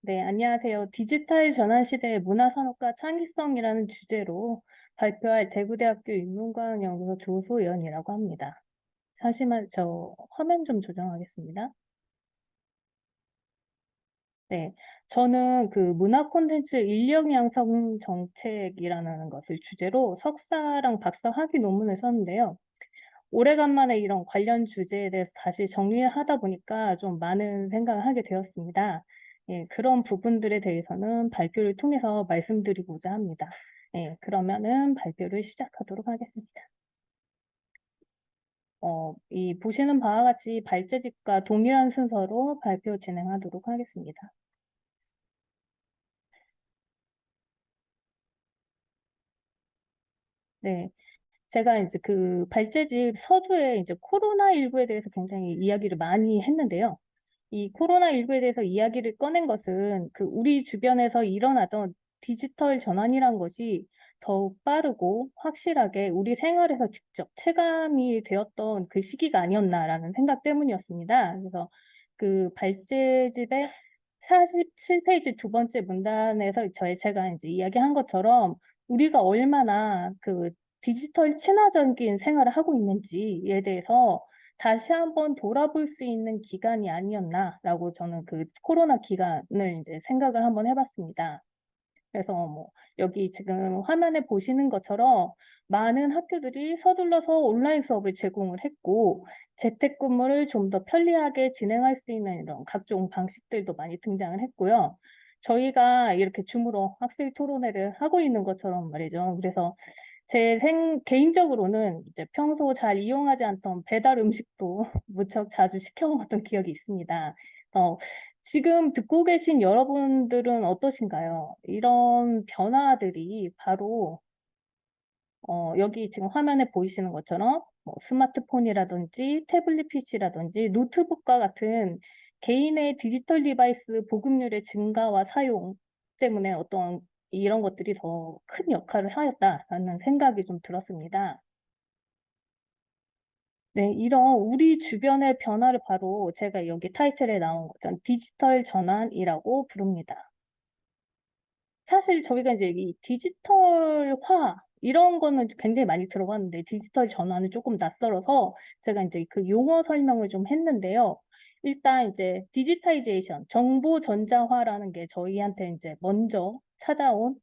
네, 안녕하세요. 디지털 전환 시대의 문화산업과 창의성이라는 주제로 발표할 대구대학교 인문과학연구소 조소연이라고 합니다. 잠시만, 저 화면 좀 조정하겠습니다. 네, 저는 그 문화 콘텐츠 인력 양성 정책이라는 것을 주제로 석사랑 박사 학위 논문을 썼는데요. 오래간만에 이런 관련 주제에 대해서 다시 정리를 하다 보니까 좀 많은 생각을 하게 되었습니다. 예, 그런 부분들에 대해서는 발표를 통해서 말씀드리고자 합니다. 예, 그러면은 발표를 시작하도록 하겠습니다. 이 보시는 바와 같이 발제집과 동일한 순서로 발표 진행하도록 하겠습니다. 네, 제가 이제 그 발제집 서두에 이제 코로나19에 대해서 굉장히 이야기를 많이 했는데요. 이 코로나19에 대해서 이야기를 꺼낸 것은 그 우리 주변에서 일어나던 디지털 전환이란 것이 더욱 빠르고 확실하게 우리 생활에서 직접 체감이 되었던 그 시기가 아니었나라는 생각 때문이었습니다. 그래서 그 발제집의 47페이지 두 번째 문단에서 제가 이제 이야기한 것처럼 우리가 얼마나 그 디지털 친화적인 생활을 하고 있는지에 대해서 다시 한번 돌아볼 수 있는 기간이 아니었나라고 저는 그 코로나 기간을 이제 생각을 한번 해봤습니다. 그래서 뭐 여기 지금 화면에 보시는 것처럼 많은 학교들이 서둘러서 온라인 수업을 제공을 했고 재택근무를 좀 더 편리하게 진행할 수 있는 이런 각종 방식들도 많이 등장을 했고요. 저희가 이렇게 줌으로 학생 토론회를 하고 있는 것처럼 말이죠. 그래서 개인적으로는 이제 평소 잘 이용하지 않던 배달 음식도 무척 자주 시켜 먹었던 기억이 있습니다. 어, 지금 듣고 계신 여러분들은 어떠신가요? 이런 변화들이 바로 여기 지금 화면에 보이시는 것처럼 뭐 스마트폰이라든지 태블릿 PC라든지 노트북과 같은 개인의 디지털 디바이스 보급률의 증가와 사용 때문에 어떤 이런 것들이 더 큰 역할을 하였다라는 생각이 좀 들었습니다. 네, 이런 우리 주변의 변화를 바로 제가 여기 타이틀에 나온 것처럼 디지털 전환이라고 부릅니다. 사실 저희가 이제 이 디지털화 이런 거는 굉장히 많이 들어봤는데 디지털 전환은 조금 낯설어서 제가 이제 그 용어 설명을 좀 했는데요. 일단 이제 디지타이제이션, 정보 전자화라는 게 저희한테 이제 먼저 찾아온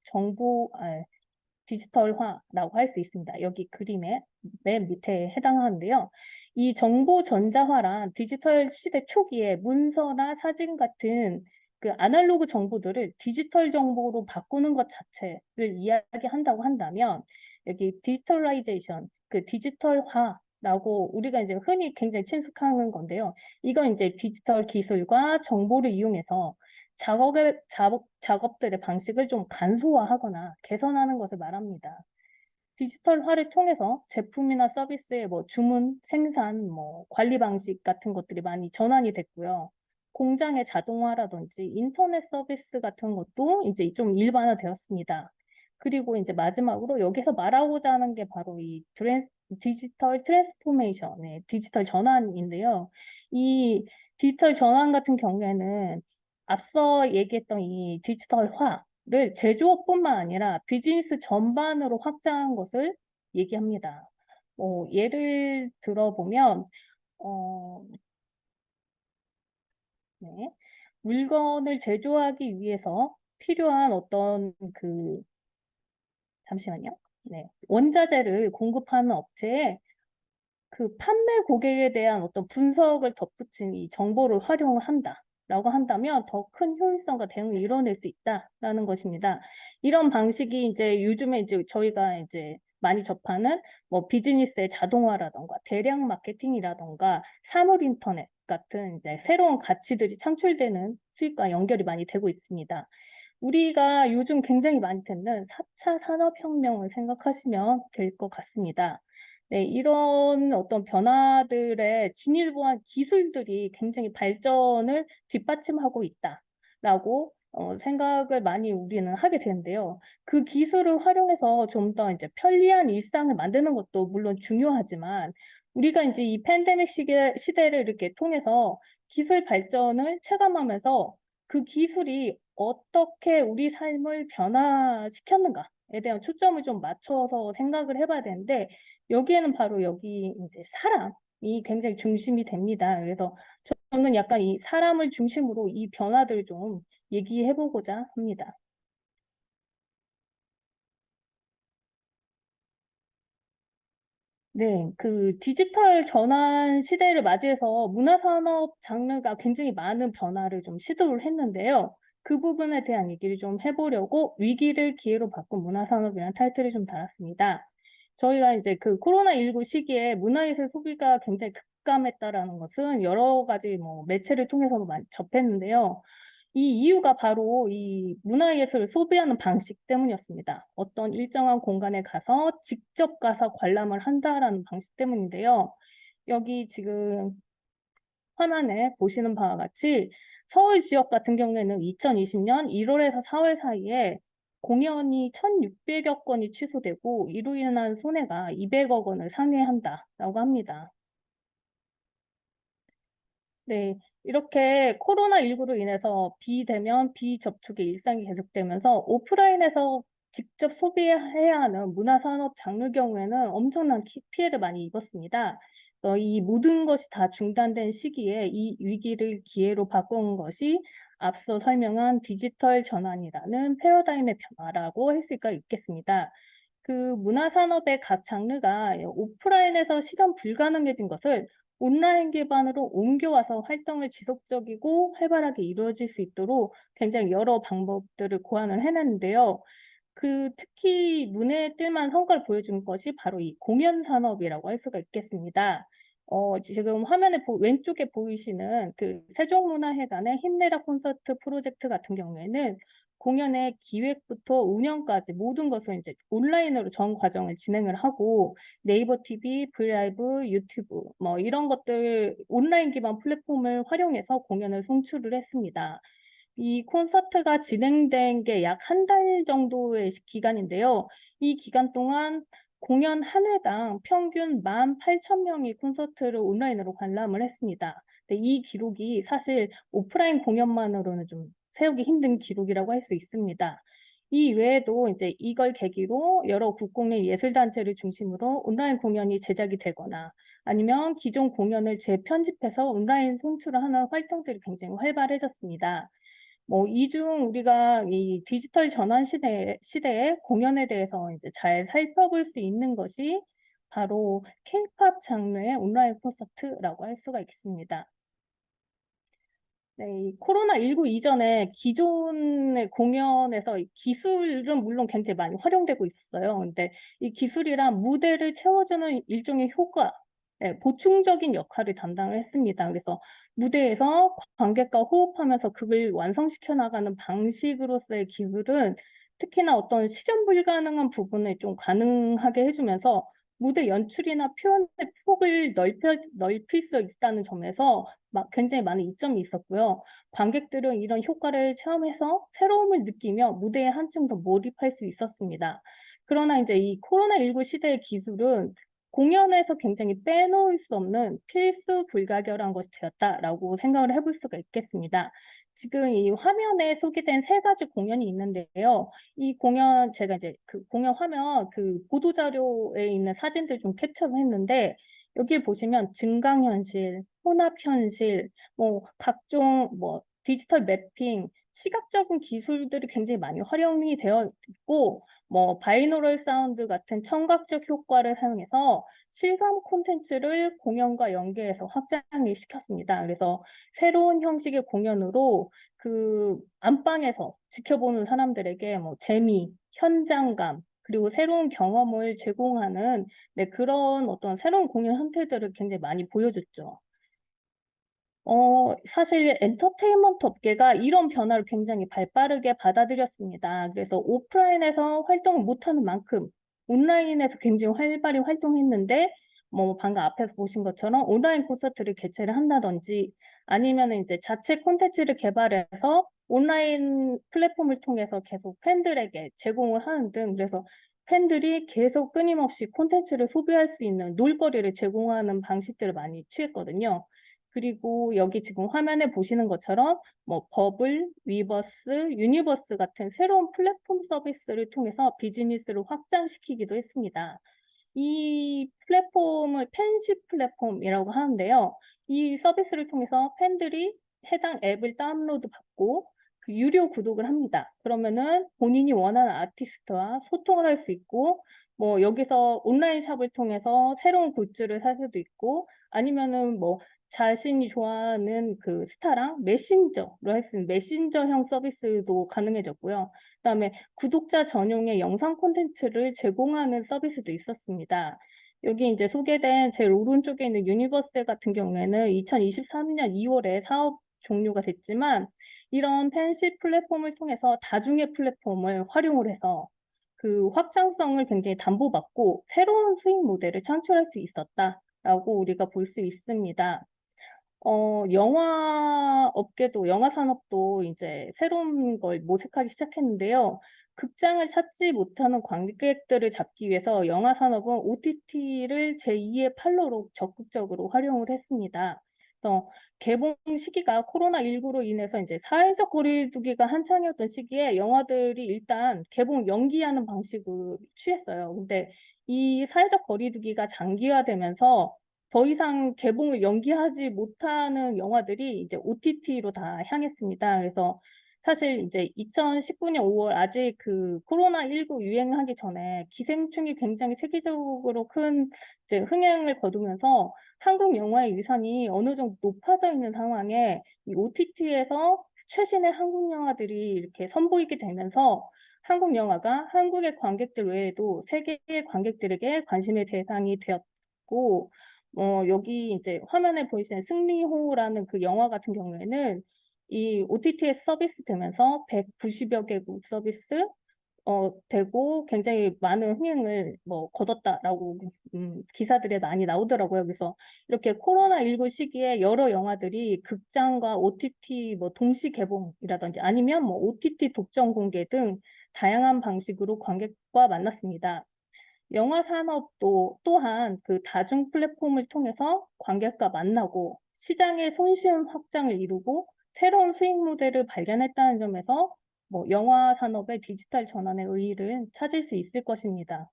디지털화라고 할 수 있습니다. 여기 그림의 맨 밑에 해당하는데요. 이 정보 전자화란 디지털 시대 초기에 문서나 사진 같은 그 아날로그 정보들을 디지털 정보로 바꾸는 것 자체를 이야기한다고 한다면 여기 디지털라이제이션, 그 디지털화라고 우리가 이제 흔히 굉장히 친숙하는 건데요. 이건 이제 디지털 기술과 정보를 이용해서 작업들의 방식을 좀 간소화하거나 개선하는 것을 말합니다. 디지털화를 통해서 제품이나 서비스의 뭐 주문, 생산, 뭐 관리 방식 같은 것들이 많이 전환이 됐고요. 공장의 자동화라든지 인터넷 서비스 같은 것도 이제 좀 일반화되었습니다. 그리고 이제 마지막으로 여기서 말하고자 하는 게 바로 이 디지털 트랜스포메이션의 디지털 전환인데요. 이 디지털 전환 같은 경우에는 앞서 얘기했던 이 디지털화를 제조업뿐만 아니라 비즈니스 전반으로 확장한 것을 얘기합니다. 예를 들어보면, 어, 네. 물건을 제조하기 위해서 필요한 어떤 잠시만요. 네. 원자재를 공급하는 업체에 그 판매 고객에 대한 어떤 분석을 덧붙인 이 정보를 활용을 한다라고 한다면 더 큰 효율성과 대응을 이뤄낼 수 있다라는 것입니다. 이런 방식이 이제 요즘에 이제 저희가 이제 많이 접하는 뭐 비즈니스의 자동화라던가 대량 마케팅이라던가 사물 인터넷 같은 이제 새로운 가치들이 창출되는 수익과 연결이 많이 되고 있습니다. 우리가 요즘 굉장히 많이 듣는 4차 산업혁명을 생각하시면 될 것 같습니다. 네, 이런 어떤 변화들의 진일보한 기술들이 굉장히 발전을 뒷받침하고 있다라고 생각을 많이 우리는 하게 되는데요. 그 기술을 활용해서 좀 더 이제 편리한 일상을 만드는 것도 물론 중요하지만 우리가 이제 이 팬데믹 시대를 이렇게 통해서 기술 발전을 체감하면서 그 기술이 어떻게 우리 삶을 변화시켰는가에 대한 초점을 좀 맞춰서 생각을 해 봐야 되는데 여기에는 바로 여기 인제 사람이 굉장히 중심이 됩니다. 그래서 저는 약간 이 사람을 중심으로 이 변화들을 좀 얘기해 보고자 합니다. 네. 그 디지털 전환 시대를 맞이해서 문화산업 장르가 굉장히 많은 변화를 좀 시도를 했는데요. 그 부분에 대한 얘기를 좀 해 보려고 "위기를 기회로 바꾼 문화산업이라는 타이틀을 좀 달았습니다. 저희가 이제 그 코로나19 시기에 문화예술 소비가 굉장히 급감했다라는 것은 여러 가지 뭐 매체를 통해서도 많이 접했는데요. 이 이유가 바로 이 문화예술을 소비하는 방식 때문이었습니다. 어떤 일정한 공간에 가서 직접 가서 관람을 한다라는 방식 때문인데요. 여기 지금 화면에 보시는 바와 같이 서울 지역 같은 경우에는 2020년 1 월에서 4월 사이에 공연이 1,600여 건이 취소되고 이로 인한 손해가 200억 원을 상회한다라고 합니다. 네. 이렇게 코로나19로 인해서 비대면, 비접촉의 일상이 계속되면서 오프라인에서 직접 소비해야 하는 문화산업 장르 경우에는 엄청난 피해를 많이 입었습니다. 이 모든 것이 다 중단된 시기에 이 위기를 기회로 바꾼 것이 앞서 설명한 디지털 전환이라는 패러다임의 변화라고 할 수가 있겠습니다. 그 문화산업의 각 장르가 오프라인에서 실현 불가능해진 것을 온라인 기반으로 옮겨와서 활동을 지속적이고 활발하게 이루어질 수 있도록 굉장히 여러 방법들을 고안을 해냈는데요. 특히 눈에 띌 만한 성과를 보여준 것이 바로 이 공연 산업이라고 할 수가 있겠습니다. 지금 화면에 왼쪽에 보이시는 그 세종문화회관의 힘내라 콘서트 프로젝트 같은 경우에는 공연의 기획부터 운영까지 모든 것을 인제 온라인으로 전 과정을 진행을 하고 네이버 TV, 브이라이브, 유튜브 뭐 이런 것들 온라인 기반 플랫폼을 활용해서 공연을 송출을 했습니다. 이 콘서트가 진행된 게 약 한 달 정도의 기간인데요. 이 기간 동안 공연 한 회당 평균 18,000 명이 콘서트를 온라인으로 관람을 했습니다. 근데 이 기록이 사실 오프라인 공연만으로는 좀 세우기 힘든 기록이라고 할 수 있습니다. 이 외에도 인제 이걸 계기로 여러 국공립 예술단체를 중심으로 온라인 공연이 제작이 되거나 아니면 기존 공연을 재편집해서 온라인 송출을 하는 활동들이 굉장히 활발해졌습니다. 뭐 이 중 우리가 이 디지털 전환 시대에 공연에 대해서 이제 잘 살펴볼 수 있는 것이 바로 케이팝 장르의 온라인 콘서트라고 할 수가 있습니다. 네. 이 코로나19 이전에 기존의 공연에서 이 기술은 물론 굉장히 많이 활용되고 있었어요. 근데 이 기술이랑 무대를 채워주는 일종의 효과, 예 보충적인 역할을 담당을 했습니다. 그래서 무대에서 관객과 호흡하면서 극을 완성시켜 나가는 방식으로서의 기술은 특히나 어떤 실현 불가능한 부분을 좀 가능하게 해 주면서 무대 연출이나 표현의 폭을 넓힐 수 있다는 점에서 굉장히 많은 이점이 있었고요. 관객들은 이런 효과를 체험해서 새로움을 느끼며 무대에 한층 더 몰입할 수 있었습니다. 그러나 인제 이 코로나19 시대의 기술은 공연에서 굉장히 빼놓을 수 없는 필수 불가결한 것이 되었다라고 생각을 해볼 수가 있겠습니다. 지금 이 화면에 소개된 세 가지 공연이 있는데요. 이 공연 제가 이제 그 공연 화면 보도 자료에 있는 사진들 좀 캡처를 했는데 여기 보시면 증강현실, 혼합현실, 뭐 각종 뭐 디지털 매핑, 시각적인 기술들이 굉장히 많이 활용이 되어 있고 뭐 바이노럴 사운드 같은 청각적 효과를 사용해서 실감 콘텐츠를 공연과 연계해서 확장을 시켰습니다. 그래서 새로운 형식의 공연으로 안방에서 지켜보는 사람들에게 뭐 재미, 현장감 그리고 새로운 경험을 제공하는 네 그런 어떤 새로운 공연 형태들을 굉장히 많이 보여줬죠. 사실 엔터테인먼트 업계가 이런 변화를 굉장히 발빠르게 받아들였습니다. 그래서 오프라인에서 활동을 못하는 만큼 온라인에서 굉장히 활발히 활동했는데 뭐 방금 앞에서 보신 것처럼 온라인 콘서트를 개최를 한다든지 아니면은 인제 자체 콘텐츠를 개발해서 온라인 플랫폼을 통해서 계속 팬들에게 제공을 하는 등 그래서 팬들이 계속 끊임없이 콘텐츠를 소비할 수 있는 놀거리를 제공하는 방식들을 많이 취했거든요. 그리고 여기 지금 화면에 보시는 것처럼 뭐 버블, 위버스, 유니버스 같은 새로운 플랫폼 서비스를 통해서 비즈니스를 확장시키기도 했습니다. 이 플랫폼을 팬십 플랫폼이라고 하는데요. 이 서비스를 통해서 팬들이 해당 앱을 다운로드 받고 그 유료 구독을 합니다. 그러면은 본인이 원하는 아티스트와 소통을 할 수 있고, 뭐 여기서 온라인 샵을 통해서 새로운 굿즈를 살 수도 있고, 아니면은 뭐 자신이 좋아하는 그 스타랑 메신저로 할 수 있는 메신저형 서비스도 가능해졌고요. 그다음에 구독자 전용의 영상 콘텐츠를 제공하는 서비스도 있었습니다. 여기 이제 소개된 제일 오른쪽에 있는 유니버스 같은 경우에는 2023년 2월에 사업 종료가 됐지만 이런 팬시 플랫폼을 통해서 다중의 플랫폼을 활용을 해서 그 확장성을 굉장히 담보받고 새로운 수익 모델을 창출할 수 있었다라고 우리가 볼 수 있습니다. 영화 업계도, 영화 산업도 이제 새로운 걸 모색하기 시작했는데요. 극장을 찾지 못하는 관객들을 잡기 위해서 영화 산업은 OTT를 제2의 판로로 적극적으로 활용을 했습니다. 그래서 개봉 시기가 코로나19로 인해서 이제 사회적 거리두기가 한창이었던 시기에 영화들이 일단 개봉 연기하는 방식을 취했어요. 근데 이 사회적 거리두기가 장기화되면서 더 이상 개봉을 연기하지 못하는 영화들이 이제 OTT로 다 향했습니다. 그래서 사실 이제 2019년 5월 아직 그 코로나19 유행하기 전에 기생충이 굉장히 세계적으로 큰 이제 흥행을 거두면서 한국 영화의 위상이 어느 정도 높아져 있는 상황에 이 OTT에서 최신의 한국 영화들이 이렇게 선보이게 되면서 한국 영화가 한국의 관객들 외에도 세계의 관객들에게 관심의 대상이 되었고, 여기 이제 화면에 보이시는 승리호라는 그 영화 같은 경우에는 이 OTT에 서비스 되면서 190여 개국 서비스 되고 굉장히 많은 흥행을 뭐 거뒀다라고 기사들에 많이 나오더라고요. 그래서 이렇게 코로나19 시기에 여러 영화들이 극장과 OTT 뭐 동시 개봉이라든지 아니면 뭐 OTT 독점 공개 등 다양한 방식으로 관객과 만났습니다. 영화 산업도 또한 그 다중 플랫폼을 통해서 관객과 만나고 시장의 손쉬운 확장을 이루고 새로운 수익 모델을 발견했다는 점에서 뭐 영화 산업의 디지털 전환의 의의를 찾을 수 있을 것입니다.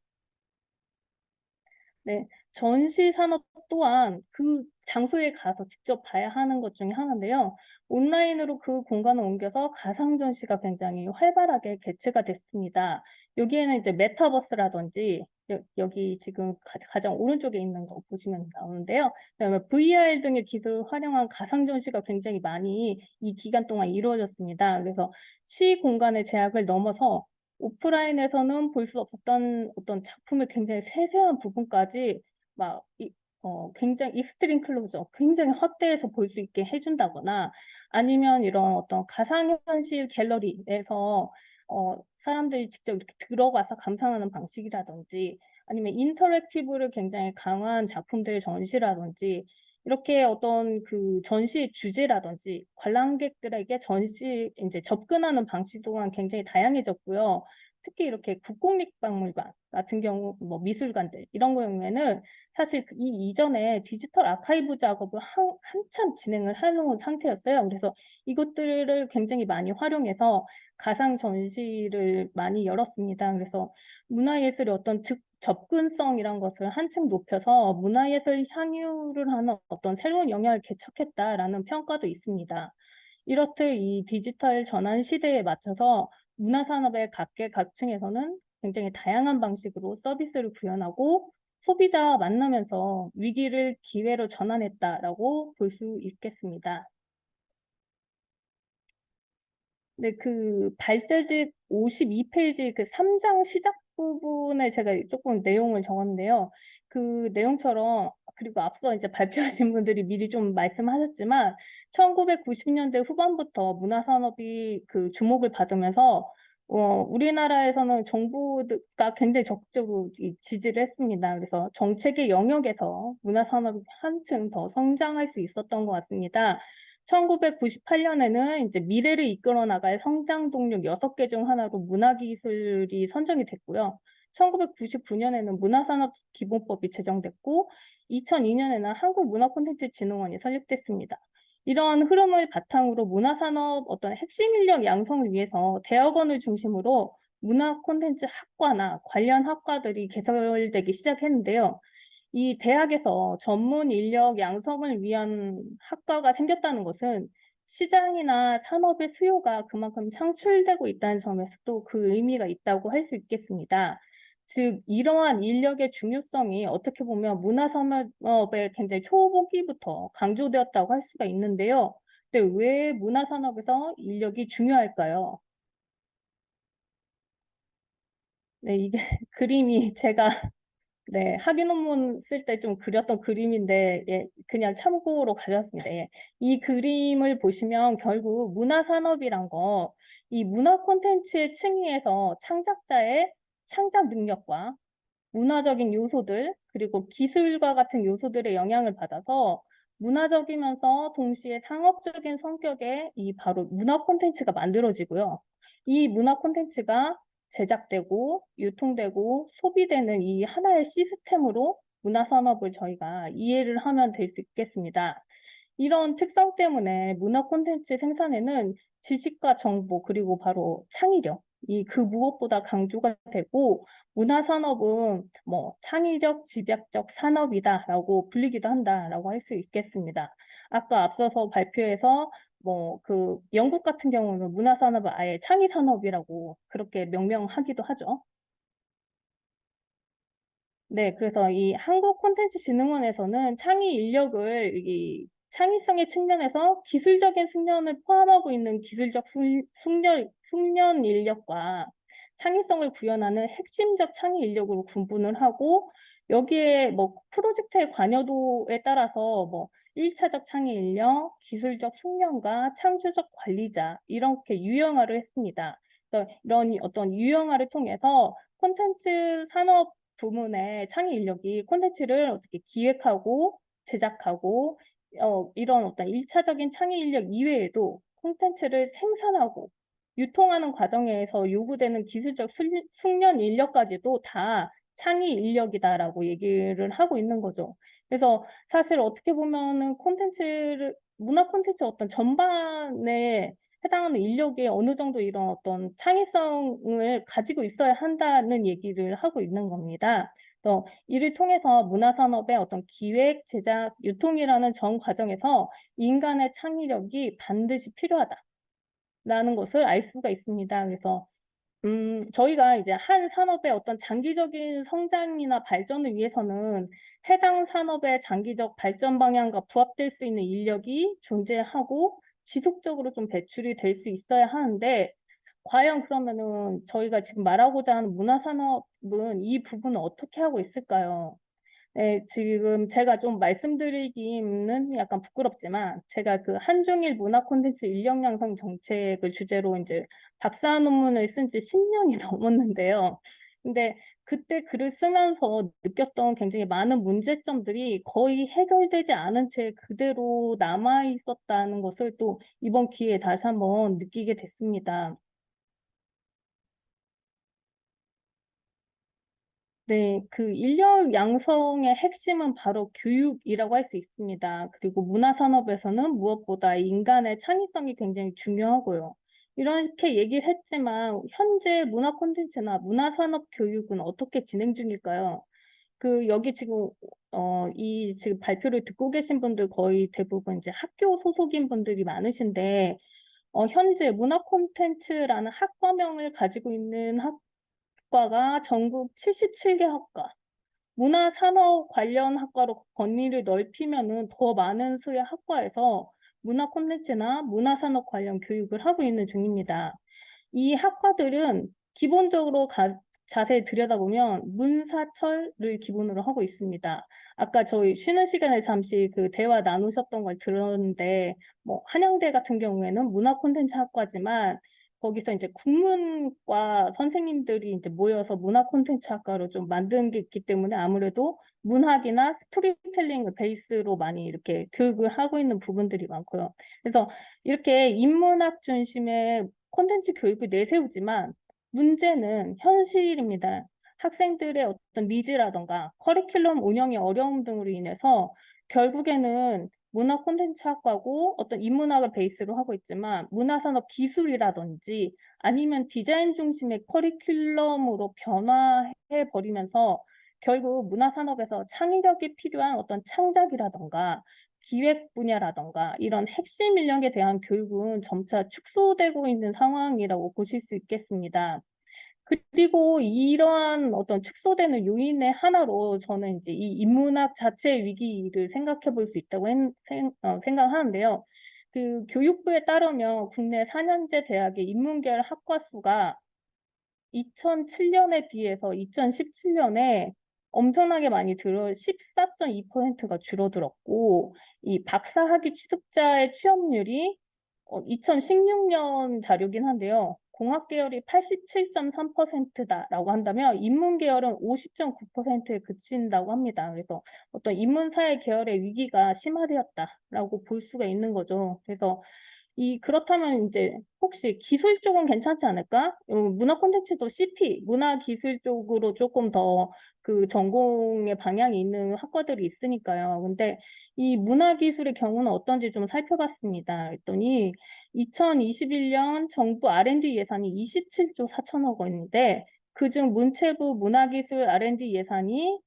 네, 전시 산업 또한 그 장소에 가서 직접 봐야 하는 것 중에 하나인데요. 온라인으로 그 공간을 옮겨서 가상 전시가 굉장히 활발하게 개최가 됐습니다. 여기에는 이제 메타버스라든지 여기 지금 가장 오른쪽에 있는 거 보시면 나오는데요. 그다음에 VR 등의 기술을 활용한 가상 전시가 굉장히 많이 이 기간 동안 이루어졌습니다. 그래서 시 공간의 제약을 넘어서 오프라인에서는 볼 수 없었던 어떤 작품의 굉장히 세세한 부분까지 막 굉장히 익스트림 클로저, 굉장히 확대해서 볼 수 있게 해준다거나 아니면 이런 어떤 가상현실 갤러리에서 사람들이 직접 이렇게 들어가서 감상하는 방식이라든지 아니면 인터랙티브를 굉장히 강한 작품들의 전시라든지 이렇게 어떤 그 전시의 주제라든지 관람객들에게 전시 이제 접근하는 방식 또한 굉장히 다양해졌고요. 특히 이렇게 국공립박물관 같은 경우 뭐 미술관들 이런 경우에는 사실 이 이전에 디지털 아카이브 작업을 한참 진행을 해놓은 상태였어요. 그래서 이것들을 굉장히 많이 활용해서 가상 전시를 많이 열었습니다. 그래서 문화예술의 어떤 접근성이란 것을 한층 높여서 문화예술 향유를 하는 어떤 새로운 영역을 개척했다라는 평가도 있습니다. 이렇듯 이 디지털 전환 시대에 맞춰서 문화산업의 각계각층에서는 굉장히 다양한 방식으로 서비스를 구현하고 소비자와 만나면서 위기를 기회로 전환했다라고 볼 수 있겠습니다. 네, 그 발제집 52페이지 그 3장 시작 부분에 제가 조금 내용을 적었는데요. 그 내용처럼 그리고 앞서 이제 발표하신 분들이 미리 좀 말씀하셨지만 1990년대 후반부터 문화산업이 그 주목을 받으면서 우리나라에서는 정부가 굉장히 적극적으로 지지를 했습니다. 그래서 정책의 영역에서 문화산업이 한층 더 성장할 수 있었던 것 같습니다. 1998년에는 이제 미래를 이끌어 나갈 성장 동력 6개 중 하나로 문화기술이 선정이 됐고요. 1999년에는 문화산업기본법이 제정됐고 2002년에는 한국문화콘텐츠진흥원이 설립됐습니다. 이런 흐름을 바탕으로 문화산업 어떤 핵심 인력 양성을 위해서 대학원을 중심으로 문화 콘텐츠 학과나 관련 학과들이 개설되기 시작했는데요. 이 대학에서 전문 인력 양성을 위한 학과가 생겼다는 것은 시장이나 산업의 수요가 그만큼 창출되고 있다는 점에서 또 그 의미가 있다고 할 수 있겠습니다. 즉, 이러한 인력의 중요성이 어떻게 보면 문화산업의 굉장히 초보기부터 강조되었다고 할 수가 있는데요. 근데 왜 문화산업에서 인력이 중요할까요? 네, 이게 그림이 제가 네, 학위 논문 쓸 때 좀 그렸던 그림인데, 예, 그냥 참고로 가져왔습니다. 예. 이 그림을 보시면 결국 문화산업이란 거, 이 문화 콘텐츠의 층위에서 창작자의 창작 능력과 문화적인 요소들, 그리고 기술과 같은 요소들의 영향을 받아서 문화적이면서 동시에 상업적인 성격의 이 바로 문화 콘텐츠가 만들어지고요. 이 문화 콘텐츠가 제작되고 유통되고 소비되는 이 하나의 시스템으로 문화 산업을 저희가 이해를 하면 될 수 있겠습니다. 이런 특성 때문에 문화 콘텐츠 생산에는 지식과 정보 그리고 바로 창의력 이 그 무엇보다 강조가 되고 문화 산업은 뭐 창의력 집약적 산업이다라고 불리기도 한다라고 할 수 있겠습니다. 아까 앞서서 발표에서 뭐 그 영국 같은 경우는 문화 산업을 아예 창의 산업이라고 그렇게 명명하기도 하죠. 네, 그래서 이 한국콘텐츠진흥원에서는 창의 인력을 이 창의성의 측면에서 기술적인 숙련을 포함하고 있는 기술적 숙련 인력과 창의성을 구현하는 핵심적 창의 인력으로 구분을 하고 여기에 뭐 프로젝트의 관여도에 따라서 뭐 1차적 창의 인력, 기술적 숙련과 창조적 관리자 이렇게 유형화를 했습니다. 그래서 이런 어떤 유형화를 통해서 콘텐츠 산업 부문의 창의 인력이 콘텐츠를 어떻게 기획하고 제작하고 이런 어떤 1차적인 창의 인력 이외에도 콘텐츠를 생산하고 유통하는 과정에서 요구되는 기술적 숙련 인력까지도 다 창의 인력이다라고 얘기를 하고 있는 거죠. 그래서 사실 어떻게 보면은 문화 콘텐츠 어떤 전반에 해당하는 인력이 어느 정도 이런 어떤 창의성을 가지고 있어야 한다는 얘기를 하고 있는 겁니다. 그래서 이를 통해서 문화산업의 어떤 기획, 제작, 유통이라는 전 과정에서 인간의 창의력이 반드시 필요하다라는 것을 알 수가 있습니다. 그래서 저희가 이제 한 산업의 어떤 장기적인 성장이나 발전을 위해서는 해당 산업의 장기적 발전 방향과 부합될 수 있는 인력이 존재하고 지속적으로 좀 배출이 될 수 있어야 하는데, 과연 그러면은 저희가 지금 말하고자 하는 문화산업은 이 부분을 어떻게 하고 있을까요? 네, 지금 제가 좀 말씀드리기는 약간 부끄럽지만 제가 그 한중일 문화 콘텐츠 인력 양성 정책을 주제로 이제 박사 논문을 쓴 지 10년이 넘었는데요. 근데 그때 글을 쓰면서 느꼈던 굉장히 많은 문제점들이 거의 해결되지 않은 채 그대로 남아 있었다는 것을 또 이번 기회에 다시 한번 느끼게 됐습니다. 네, 그 인력 양성의 핵심은 바로 교육이라고 할 수 있습니다. 그리고 문화산업에서는 무엇보다 인간의 창의성이 굉장히 중요하고요. 이렇게 얘기를 했지만 현재 문화 콘텐츠나 문화산업 교육은 어떻게 진행 중일까요? 여기 지금 이 지금 발표를 듣고 계신 분들 거의 대부분 이제 학교 소속인 분들이 많으신데 현재 문화 콘텐츠라는 학과명을 가지고 있는 학과가 전국 77개 학과, 문화산업 관련 학과로 범위를 넓히면은 더 많은 수의 학과에서 문화 콘텐츠나 문화산업 관련 교육을 하고 있는 중입니다. 이 학과들은 기본적으로 자세히 들여다보면 문사철을 기본으로 하고 있습니다. 아까 저희 쉬는 시간에 잠시 그 대화 나누셨던 걸 들었는데, 뭐, 한양대 같은 경우에는 문화 콘텐츠 학과지만, 거기서 이제 국문과 선생님들이 이제 모여서 문화 콘텐츠 학과로 좀 만든 게 있기 때문에 아무래도 문학이나 스토리텔링을 베이스로 많이 이렇게 교육을 하고 있는 부분들이 많고요. 그래서 이렇게 인문학 중심의 콘텐츠 교육을 내세우지만 문제는 현실입니다. 학생들의 어떤 니즈라던가 커리큘럼 운영의 어려움 등으로 인해서 결국에는 문화 콘텐츠 학과고 어떤 인문학을 베이스로 하고 있지만 문화산업 기술이라든지 아니면 디자인 중심의 커리큘럼으로 변화해 버리면서 결국 문화산업에서 창의력이 필요한 어떤 창작이라던가 기획 분야라던가 이런 핵심 인력에 대한 교육은 점차 축소되고 있는 상황이라고 보실 수 있겠습니다. 그리고 이러한 어떤 축소되는 요인의 하나로 저는 이제 이 인문학 자체의 위기를 생각해 볼 수 있다고 생각하는데요. 그 교육부에 따르면 국내 4년제 대학의 인문계열 학과 수가 2007년에 비해서 2017년에 엄청나게 많이 14.2%가 줄어들었고, 이 박사학위 취득자의 취업률이 2016년 자료긴 한데요. 공학 계열이 87.3%다라고 한다면 인문 계열은 50.9%에 그친다고 합니다. 그래서 어떤 인문사회 계열의 위기가 심화되었다라고 볼 수가 있는 거죠. 그래서 그렇다면 이제 혹시 기술 쪽은 괜찮지 않을까? 문화 콘텐츠도 CP, 문화 기술 쪽으로 조금 더 그 전공의 방향이 있는 학과들이 있으니까요. 근데 이 문화 기술의 경우는 어떤지 좀 살펴봤습니다. 그랬더니 2021년 정부 R&D 예산이 27조 4천억 원인데 그중 문체부 문화기술 R&D 예산이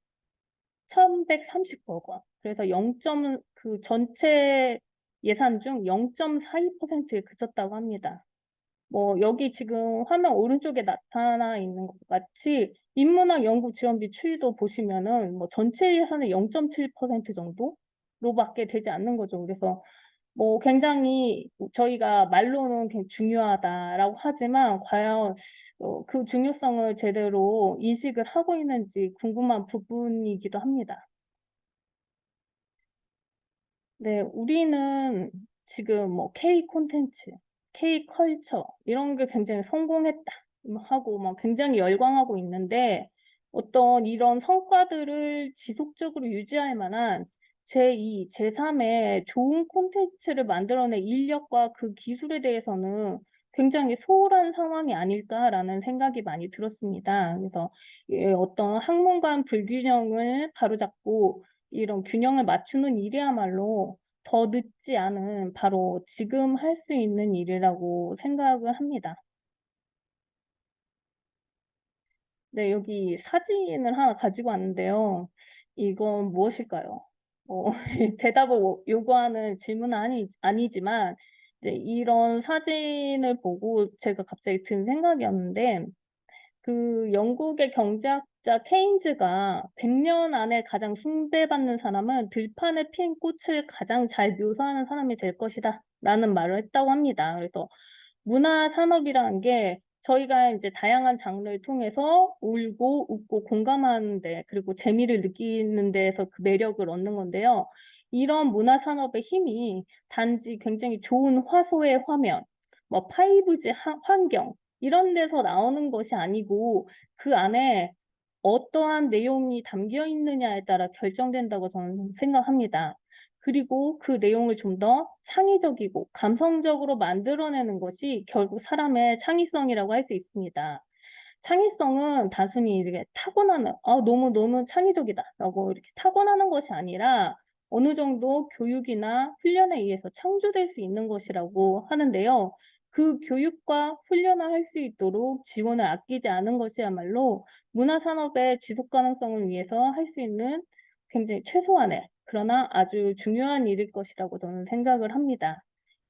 1,139억 원. 그래서 0. 그 전체 예산 중 0.42%에 그쳤다고 합니다. 뭐 여기 지금 화면 오른쪽에 나타나 있는 것 같이 인문학 연구 지원비 추이도 보시면은 뭐 전체 예산의 0.7% 정도로밖에 되지 않는 거죠. 그래서 뭐 굉장히 저희가 말로는 중요하다라고 하지만 과연 그 중요성을 제대로 인식을 하고 있는지 궁금한 부분이기도 합니다. 네, 우리는 지금 뭐 K 콘텐츠, K 컬처 이런 게 굉장히 성공했다 하고 막 굉장히 열광하고 있는데 어떤 이런 성과들을 지속적으로 유지할 만한 제2, 제3의 좋은 콘텐츠를 만들어낼 인력과 그 기술에 대해서는 굉장히 소홀한 상황이 아닐까라는 생각이 많이 들었습니다. 그래서 어떤 학문 간 불균형을 바로잡고 이런 균형을 맞추는 일이야말로 더 늦지 않은 바로 지금 할 수 있는 일이라고 생각을 합니다. 네, 여기 사진을 하나 가지고 왔는데요. 이건 무엇일까요? 대답을 요구하는 질문은 아니지만 이제 이런 사진을 보고 제가 갑자기 든 생각이었는데 그 영국의 경제학자 케인즈가 100년 안에 가장 숭배받는 사람은 들판에 핀 꽃을 가장 잘 묘사하는 사람이 될 것이다 라는 말을 했다고 합니다. 그래서 문화 산업이라는 게 저희가 이제 다양한 장르를 통해서 울고 웃고 공감하는데 그리고 재미를 느끼는 데에서 그 매력을 얻는 건데요. 이런 문화 산업의 힘이 단지 굉장히 좋은 화소의 화면, 뭐 5G 환경 이런 데서 나오는 것이 아니고 그 안에 어떠한 내용이 담겨 있느냐에 따라 결정된다고 저는 생각합니다. 그리고 그 내용을 좀 더 창의적이고 감성적으로 만들어내는 것이 결국 사람의 창의성이라고 할 수 있습니다. 창의성은 단순히 이렇게 타고나는, 너무 창의적이다라고 이렇게 타고나는 것이 아니라 어느 정도 교육이나 훈련에 의해서 창조될 수 있는 것이라고 하는데요. 그 교육과 훈련을 할 수 있도록 지원을 아끼지 않은 것이야말로 문화산업의 지속 가능성을 위해서 할 수 있는 굉장히 최소한의 그러나 아주 중요한 일일 것이라고 저는 생각을 합니다.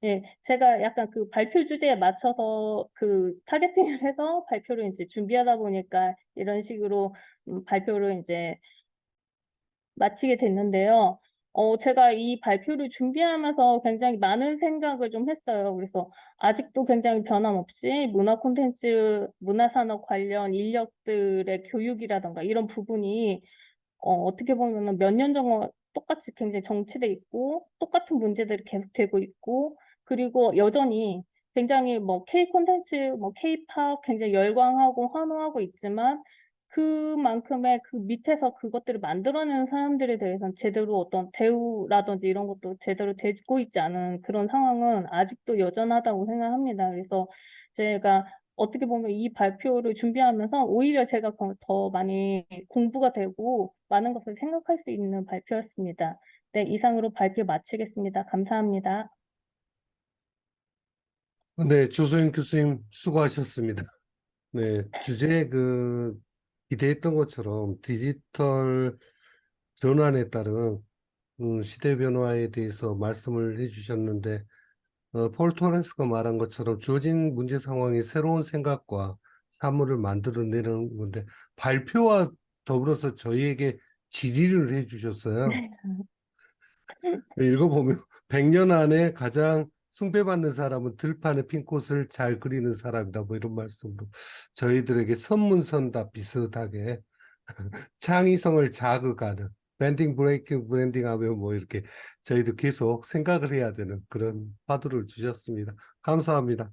예, 제가 약간 그 발표 주제에 맞춰서 그 타겟팅을 해서 발표를 이제 준비하다 보니까 이런 식으로 발표를 이제 마치게 됐는데요. 제가 이 발표를 준비하면서 굉장히 많은 생각을 좀 했어요. 그래서 아직도 굉장히 변함없이 문화 콘텐츠, 문화산업 관련 인력들의 교육이라던가 이런 부분이 어떻게 보면은 몇 년 전과 똑같이 굉장히 정치돼 있고 똑같은 문제들이 계속되고 있고 그리고 여전히 굉장히 뭐 K 콘텐츠, 뭐 K-팝 굉장히 열광하고 환호하고 있지만 그만큼의 그 밑에서 그것들을 만들어내는 사람들에 대해서는 제대로 어떤 대우라든지 이런 것도 제대로 되고 있지 않은 그런 상황은 아직도 여전하다고 생각합니다. 그래서 제가 어떻게 보면 이 발표를 준비하면서 오히려 제가 더 많이 공부가 되고 많은 것을 생각할 수 있는 발표였습니다. 네, 이상으로 발표 마치겠습니다. 감사합니다. 네, 조소영 교수님 수고하셨습니다. 네, 주제 기대했던 것처럼 디지털 전환에 따른 시대 변화에 대해서 말씀을 해주셨는데, 폴 토렌스가 말한 것처럼 주어진 문제 상황이 새로운 생각과 사물을 만들어내는 건데, 발표와 더불어서 저희에게 질의를 해주셨어요. 읽어보면 100년 안에 가장 숭배받는 사람은 들판에 핀 꽃을 잘 그리는 사람이다. 뭐 이런 말씀으로 저희들에게 선문선답 비슷하게 창의성을 자극하는 밴딩 브레이킹 브랜딩 하면 뭐 이렇게 저희도 계속 생각을 해야 되는 그런 화두를 주셨습니다. 감사합니다.